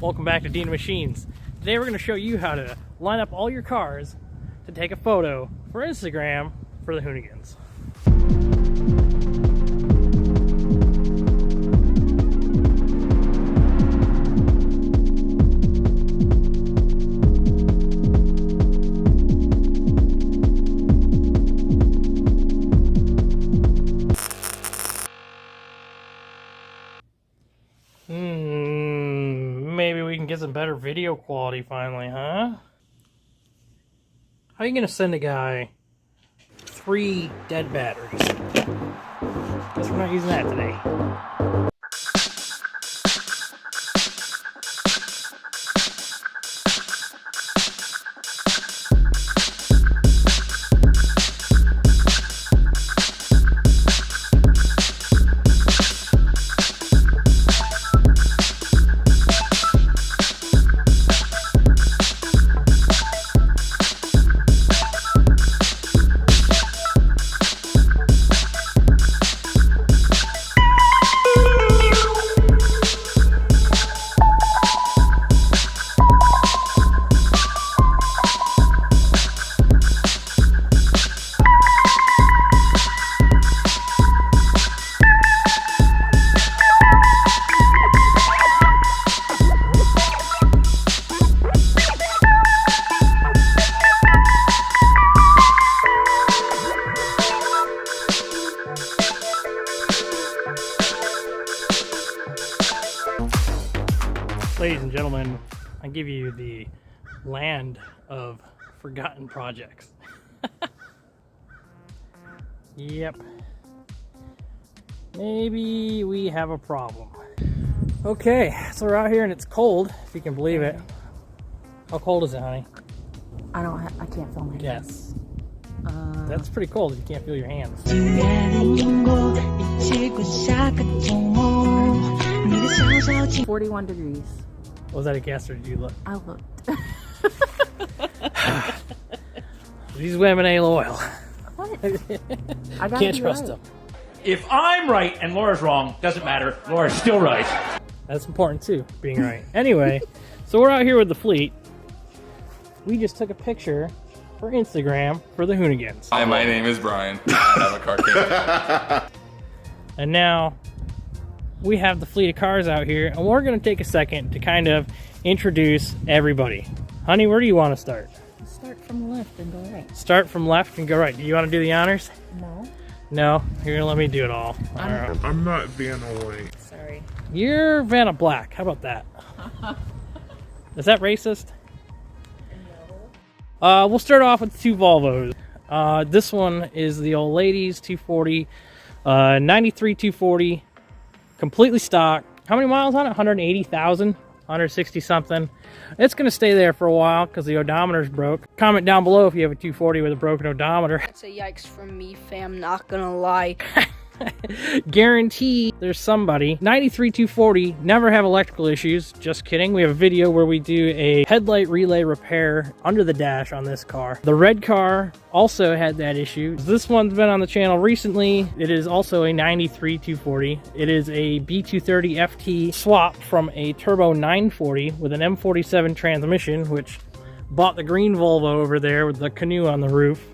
Welcome back to Dina Machines. Today we're going to show you how to line up all your cars to take a photo for Instagram for the Hoonigans. Maybe we can get some better video quality finally, huh? How are you gonna send a guy 3 dead batteries? Guess we're not using that today. Ladies and gentlemen, I give you the land of forgotten projects. Yep. Maybe we have a problem. Okay, so we're out here and it's cold, if you can believe it. How cold is it, honey? I can't feel my Yes. That's pretty cold if you can't feel your hands. 41 degrees. Was that a guess or did you look? I looked. These women ain't loyal. What? I Can't trust them. If I'm right and Laura's wrong, doesn't matter. Laura's still right. That's important too, being right. Anyway, so we're out here with the fleet. We just took a picture for Instagram for the Hoonigans. Hi, my name is Brian. I have a carcaine. And now we have the fleet of cars out here, and we're going to take a second to kind of introduce everybody. Honey, where do you want to start? Start from left and go right. Start from left and go right. Do you want to do the honors? No. No? You're going to let me do it all. I'm not Vanna White. Sorry. You're Vanna Black. How about that? Is that racist? No. We'll start off with 2 Volvos. This one is the old lady's 240, 93 240, completely stock. How many miles on it? 180,000, 160 something. It's going to stay there for a while because the odometer's broke. Comment down below if you have a 240 with a broken odometer. That's a yikes from me, fam, not gonna lie. Guarantee there's somebody. 93 240, never have electrical issues. Just kidding. We have a video where we do a headlight relay repair under the dash on this car. The red car also had that issue. This one's been on the channel recently. It is also a 93 240. It is a B230 FT swap from a turbo 940 with an M47 transmission, which bought the green Volvo over there with the canoe on the roof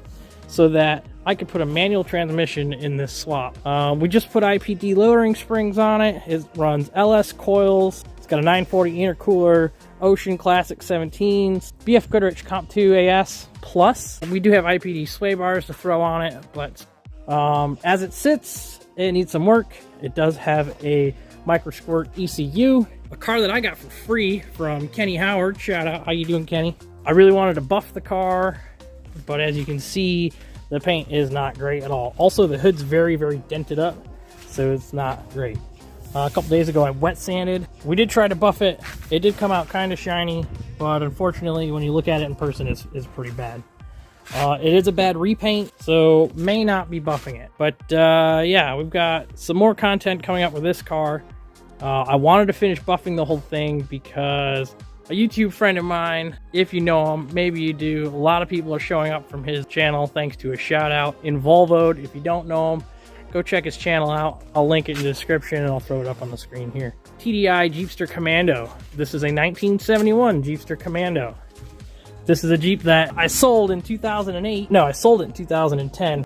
so that I could put a manual transmission in this swap. We just put IPD lowering springs on it. It runs LS coils. It's got a 940 intercooler, Ocean Classic 17s, BF Goodrich Comp 2 AS Plus. We do have IPD sway bars to throw on it, but as it sits, it needs some work. It does have a micro squirt ECU, a car that I got for free from Kenny Howard. Shout out. How you doing, Kenny? I really wanted to buff the car, but as you can see, the paint is not great at all. Also, the hood's very, very dented up, so it's not great. A couple days ago, I wet sanded. We did try to buff it. It did come out kind of shiny, but unfortunately, when you look at it in person, it's pretty bad. It is a bad repaint, so may not be buffing it. But yeah, we've got some more content coming up with this car. I wanted to finish buffing the whole thing because a YouTube friend of mine, if you know him, maybe you do, a lot of people are showing up from his channel thanks to a shout out in Volvoed. If you don't know him, go check his channel out. I'll link it in the description and I'll throw it up on the screen here. TDI Jeepster Commando. This is a 1971 Jeepster Commando. This is a Jeep that I sold in 2008. No, I sold it in 2010.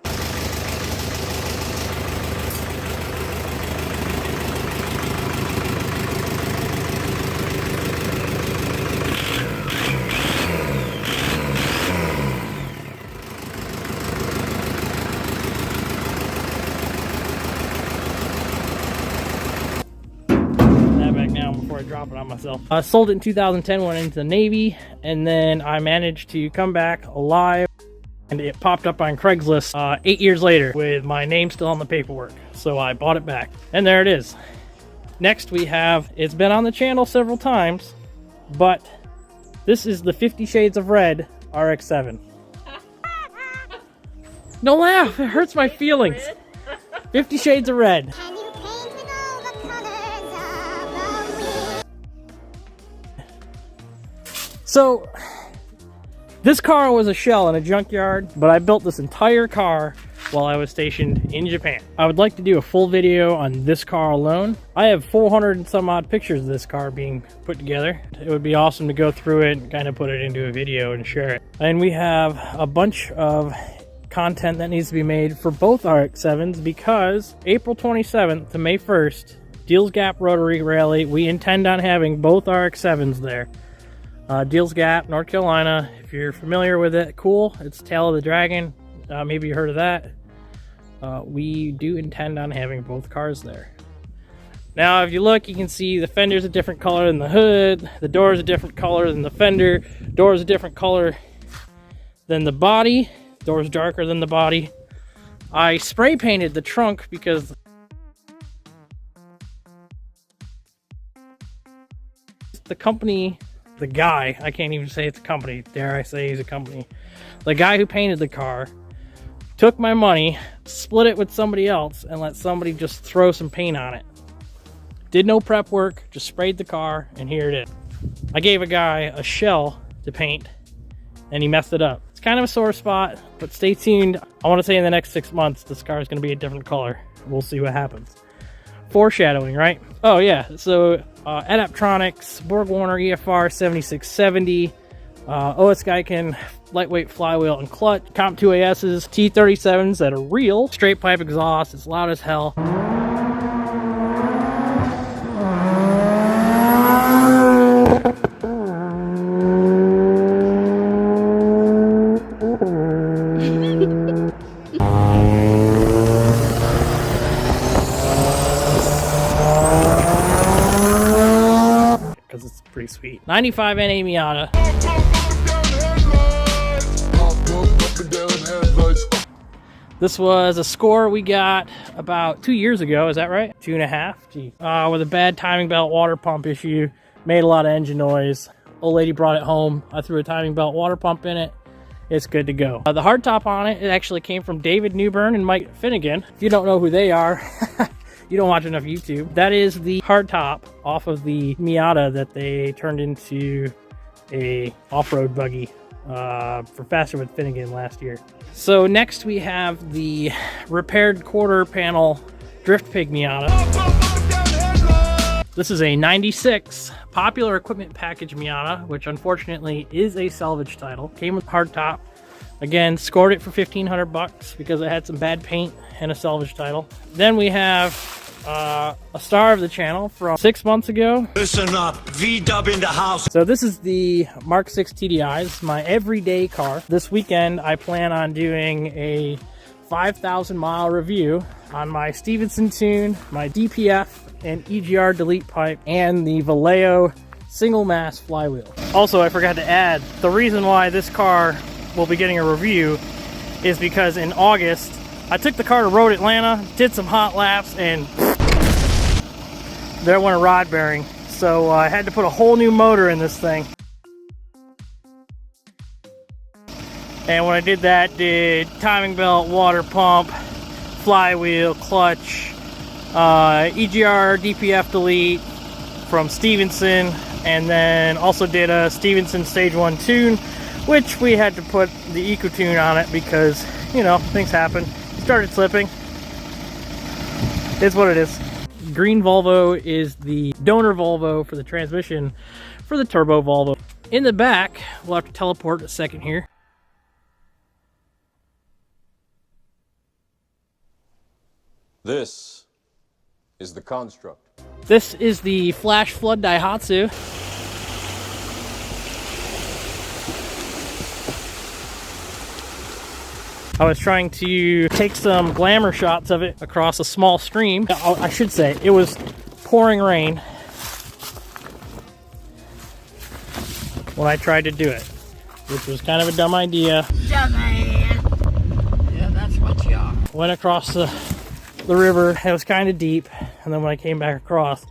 Before I drop it on myself. I sold it in 2010, went into the Navy, and then I managed to come back alive, and it popped up on Craigslist 8 years later with my name still on the paperwork. So I bought it back, and there it is. Next we have, it's been on the channel several times, but this is the 50 Shades of Red RX-7. Don't laugh, it hurts my feelings. 50 Shades of Red. So, this car was a shell in a junkyard, but I built this entire car while I was stationed in Japan. I would like to do a full video on this car alone. I have 400 and some odd pictures of this car being put together. It would be awesome to go through it and kind of put it into a video and share it. And we have a bunch of content that needs to be made for both RX-7s because April 27th to May 1st, Deals Gap Rotary Rally, we intend on having both RX-7s there. Deals Gap, North Carolina. If you're familiar with it, cool. It's Tail of the Dragon. Maybe you heard of that. We do intend on having both cars there. Now, if you look, you can see the fender's a different color than the hood. The door's a different color than the fender. Door's a different color than the body. Door's darker than the body. I spray painted the trunk because the company... The guy, I can't even say it's a company, dare I say he's a company. The guy who painted the car took my money, split it with somebody else, and let somebody just throw some paint on it. Did no prep work, just sprayed the car, and here it is. I gave a guy a shell to paint, and he messed it up. It's kind of a sore spot, but stay tuned. I want to say in the next 6 months, this car is going to be a different color. We'll see what happens. Foreshadowing, right? Oh yeah, so Adaptronics, Borg Warner EFR 7670, OS Geiken, lightweight flywheel and clutch, Comp 2AS's, T37s that are real, straight pipe exhaust, it's loud as hell. It's pretty sweet. 95 NA Miata. This was a score we got about 2 years ago, is that right? 2.5? Gee. With a bad timing belt water pump issue, made a lot of engine noise. Old lady brought it home. I threw a timing belt water pump in it. It's good to go. The hardtop on it, it actually came from David Newburn and Mike Finnegan. If you don't know who they are, you don't watch enough YouTube. That is the hardtop off of the Miata that they turned into a off-road buggy for Faster with Finnegan last year. So next we have the repaired quarter panel Drift Pig Miata. This is a 96 Popular Equipment Package Miata, which unfortunately is a salvage title. Came with hardtop. Again, scored it for $1,500 because it had some bad paint and a salvage title. Then we have a star of the channel from 6 months ago. Listen up, V-dub in the house. So this is the Mark 6 TDI. This is my everyday car. This weekend I plan on doing a 5,000 mile review on my Stevenson tune, my DPF and EGR delete pipe, and the Vallejo single mass flywheel. Also, I forgot to add, the reason why this car will be getting a review is because in August I took the car to Road Atlanta, did some hot laps, and there went a rod bearing. So I had to put a whole new motor in this thing. And when I did that, did timing belt, water pump, flywheel, clutch, EGR DPF delete from Stevenson, and then also did a Stevenson Stage 1 tune, which we had to put the Eco Tune on it because, you know, things happen. It started slipping. It's what it is. Green Volvo is the donor Volvo for the transmission for the turbo Volvo. In the back, we'll have to teleport a second here. This is the construct. This is the Flash Flood Daihatsu. I was trying to take some glamour shots of it across a small stream. I should say, it was pouring rain when I tried to do it, which was kind of a dumb idea. Dumbass. Yeah, that's what you are. Went across the river. It was kind of deep, and then when I came back across,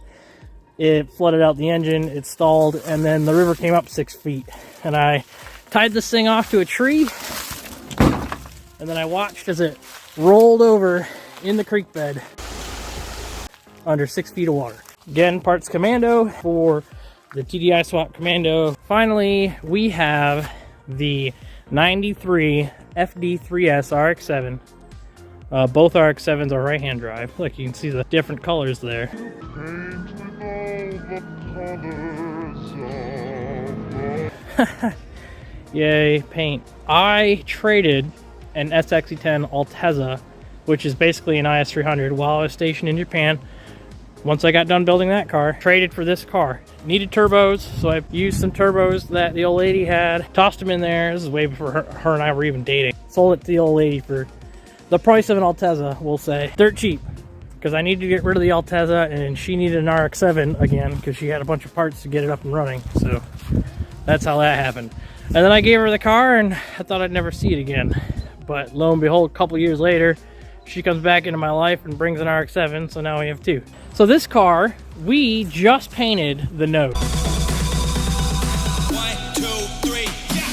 it flooded out the engine, it stalled, and then the river came up 6 feet. And I tied this thing off to a tree, and then I watched as it rolled over in the creek bed under 6 feet of water. Again, parts Commando for the TDI Swap Commando. Finally, we have the 93 FD3S RX-7. Both RX-7s are right-hand drive. Look, you can see the different colors there. Yay, paint. I traded an SXE10 Altezza, which is basically an IS300, while I was stationed in Japan. Once I got done building that car, traded for this car. Needed turbos, so I used some turbos that the old lady had, tossed them in there. This is way before her and I were even dating. Sold it to the old lady for the price of an Altezza, we'll say. Dirt cheap, because I needed to get rid of the Altezza, and she needed an RX-7 again, because she had a bunch of parts to get it up and running. So that's how that happened. And then I gave her the car, and I thought I'd never see it again. But lo and behold, a couple years later, she comes back into my life and brings an RX-7, so now we have two. So this car, we just painted the nose. 1, 2, 3, yeah.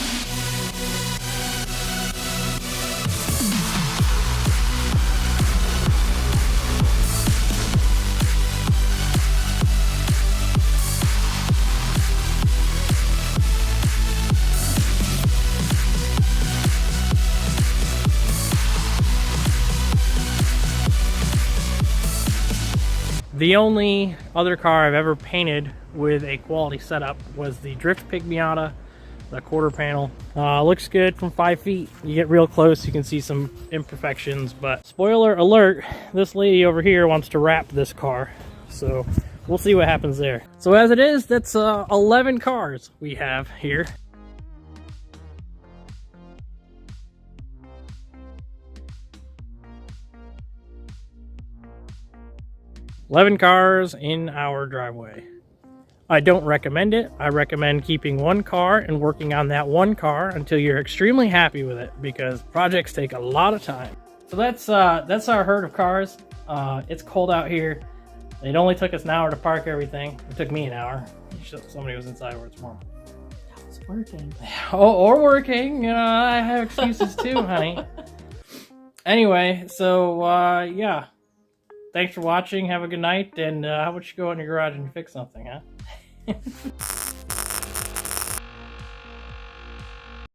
The only other car I've ever painted with a quality setup was the Drift Pig Miata, the quarter panel. Looks good from 5 feet. You get real close, you can see some imperfections, but spoiler alert, this lady over here wants to wrap this car. So we'll see what happens there. So as it is, that's 11 cars we have here. $11 cars in our driveway. I don't recommend it. I recommend keeping one car and working on that one car until you're extremely happy with it, because projects take a lot of time. So that's our herd of cars. It's cold out here. It only took us an hour to park everything. It took me an hour. Somebody was inside where it's warm. That was working. Or working. You know, I have excuses too, honey. Anyway, so yeah. Thanks for watching. Have a good night. And how about you go in your garage and fix something, huh?